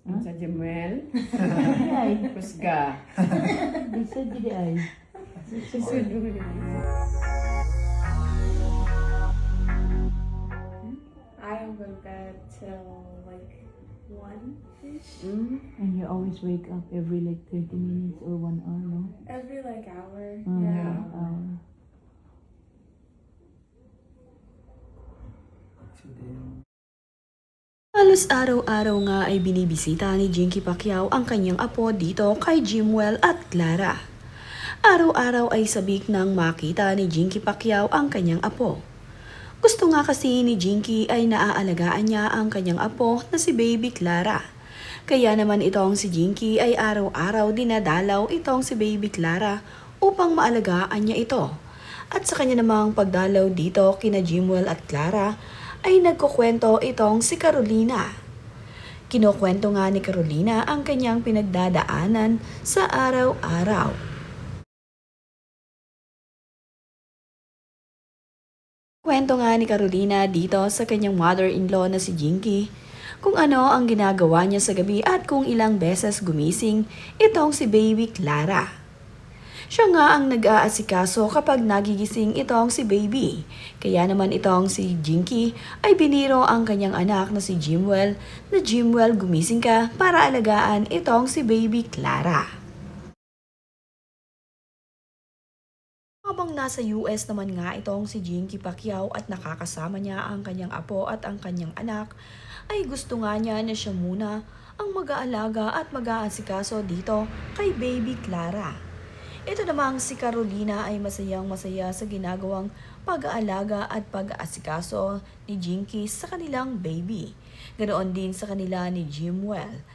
Sa Jemuel. Di ay. Kusga. Bisa di ay. I don't go to bed till like 1-ish. And you always wake up every like 30 minutes or 1 hour, no? Every like hour. Yeah. Halos araw-araw nga ay binibisita ni Jinky Pacquiao ang kanyang apo dito kay Jimwell at Clara. Araw-araw ay sabik nang makita ni Jinky Pacquiao ang kanyang apo. Gusto nga kasi ni Jinky ay naaalagaan niya ang kanyang apo na si Baby Clara. Kaya naman itong si Jinky ay araw-araw dinadalaw itong si Baby Clara upang maalagaan niya ito. At sa kanya namang pagdalaw dito kina Jimwell at Clara ay nagkukwento itong si Carolina. Kinukwento nga ni Carolina ang kanyang pinagdadaanan sa araw-araw. Kwento nga ni Carolina dito sa kanyang mother-in-law na si Jinky kung ano ang ginagawa niya sa gabi at kung ilang beses gumising itong si Baby Clara. Siya nga ang nag-aasikaso kapag nagigising itong si Baby. Kaya naman itong si Jinky ay biniro ang kanyang anak na si Jimwell na Jimwell gumising ka para alagaan itong si Baby Clara. Habang nasa US naman nga itong si Jinky Pacquiao at nakakasama niya ang kanyang apo at ang kanyang anak, ay gusto nga niya na siya muna ang mag-aalaga at mag-aasikaso dito kay Baby Clara. Ito namang si Carolina ay masayang-masaya sa ginagawang pag-aalaga at pag-aasikaso ni Jinky sa kanilang baby. Ganoon din sa kanila ni Jimwell.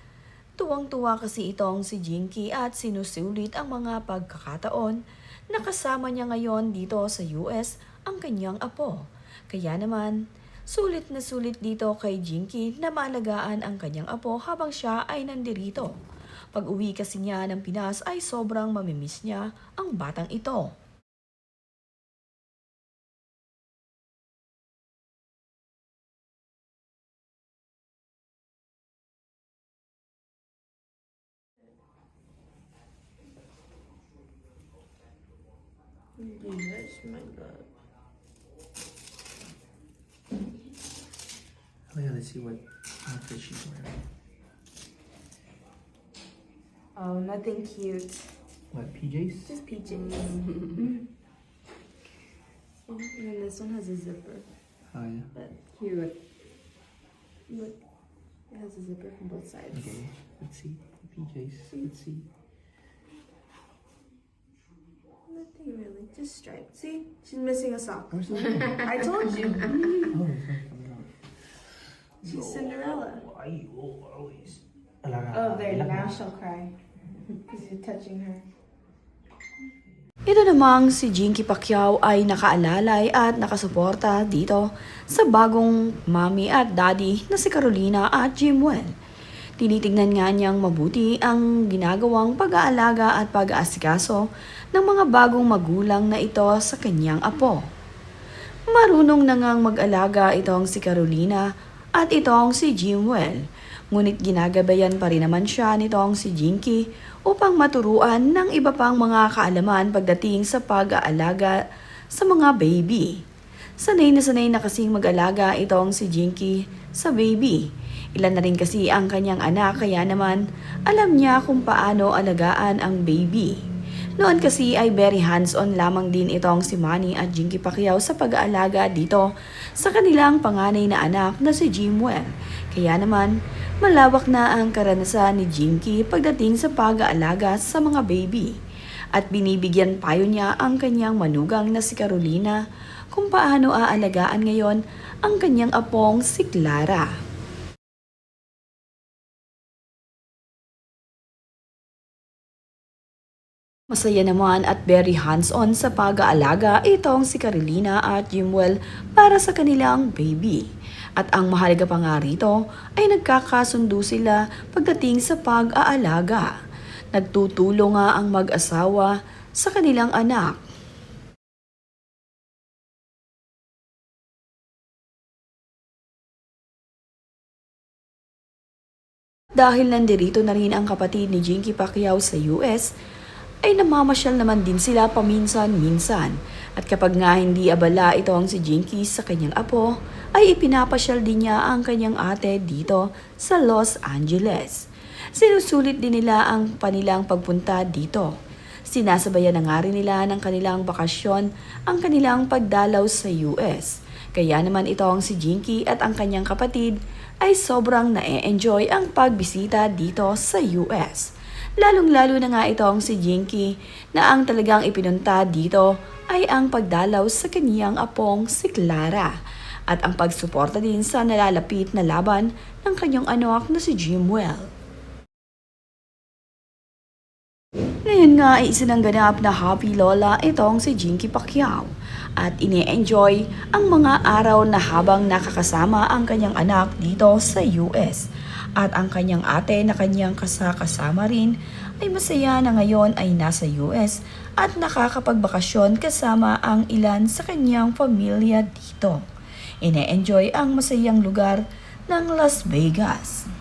Tuwang-tuwa kasi itong si Jinky at sinusulit ang mga pagkakataon na kasama niya ngayon dito sa US ang kanyang apo. Kaya naman, sulit na sulit dito kay Jinky na maalagaan ang kanyang apo habang siya ay nandirito. Pag-uwi kasi niya ng Pinas ay sobrang mamimiss niya ang batang ito. Yes, my God. Oh yeah, let's see what outfit she's wearing. Oh, nothing cute. What, PJs? Just PJs. And then this one has a zipper. Oh yeah. But cute. Look, it has a zipper from both sides. Okay, let's see. PJs, let's see. Nothing really, just striped. See, she's missing a sock. Where's the I told you. Oh, it's not coming out. She's Cinderella. Why you always... Oh, there, now she'll cry. Because you're touching her. Ito namang si Jinky Pacquiao ay nakaalalay at nakasuporta dito sa bagong mommy at daddy na si Carolina at Jimwell. Tinitingnan nga niyang mabuti ang ginagawang pag-aalaga at pag-aasikaso ng mga bagong magulang na ito sa kanyang apo. Marunong na ngang mag-alaga itong si Carolina at itong si Jimwell. Ngunit ginagabayan pa rin naman siya nitong si Jinky upang maturuan ng iba pang mga kaalaman pagdating sa pag-aalaga sa mga baby. Sanay na kasing mag-alaga itong si Jinky sa baby. Ilan na rin kasi ang kanyang anak kaya naman alam niya kung paano alagaan ang baby. Noon kasi ay very hands-on lamang din itong si Manny at Jinky Pacquiao sa pag-aalaga dito sa kanilang panganay na anak na si Jimwell. Kaya naman, malawak na ang karanasan ni Jinky pagdating sa pag-aalaga sa mga baby. At binibigyan payo niya ang kanyang manugang na si Carolina kung paano aalagaan ngayon ang kanyang apong si Clara. Masaya naman at very hands-on sa pag-aalaga itong si Carolina at Jimwell para sa kanilang baby. At ang mahalaga pa nga rito ay nagkakasundo sila pagdating sa pag-aalaga. Nagtutulong nga ang mag-asawa sa kanilang anak. Dahil nandirito na rin ang kapatid ni Jinky Pacquiao sa US, ay namamasyal naman din sila paminsan-minsan. At kapag nga hindi abala ito ang si Jinky sa kanyang apo, ay ipinapasyal din niya ang kanyang ate dito sa Los Angeles. Sinusulit din nila ang kanilang pagpunta dito. Sinasabayan na nga rin nila ng kanilang bakasyon ang kanilang pagdalaw sa US. Kaya naman itong si Jinky at ang kanyang kapatid ay sobrang na-enjoy ang pagbisita dito sa US. Lalong-lalo na nga itong si Jinky na ang talagang ipinunta dito ay ang pagdalaw sa kaniyang apong si Clara at ang pagsuporta din sa nalalapit na laban ng kanyang anak na si Jimwell. Ngayon nga ay isinangganap na happy lola itong si Jinky Pacquiao at ine-enjoy ang mga araw na habang nakakasama ang kanyang anak dito sa US. At ang kanyang ate na kanyang kasama rin ay masaya na ngayon ay nasa US at nakakapagbakasyon kasama ang ilan sa kanyang pamilya dito. Ine-enjoy ang masayang lugar ng Las Vegas.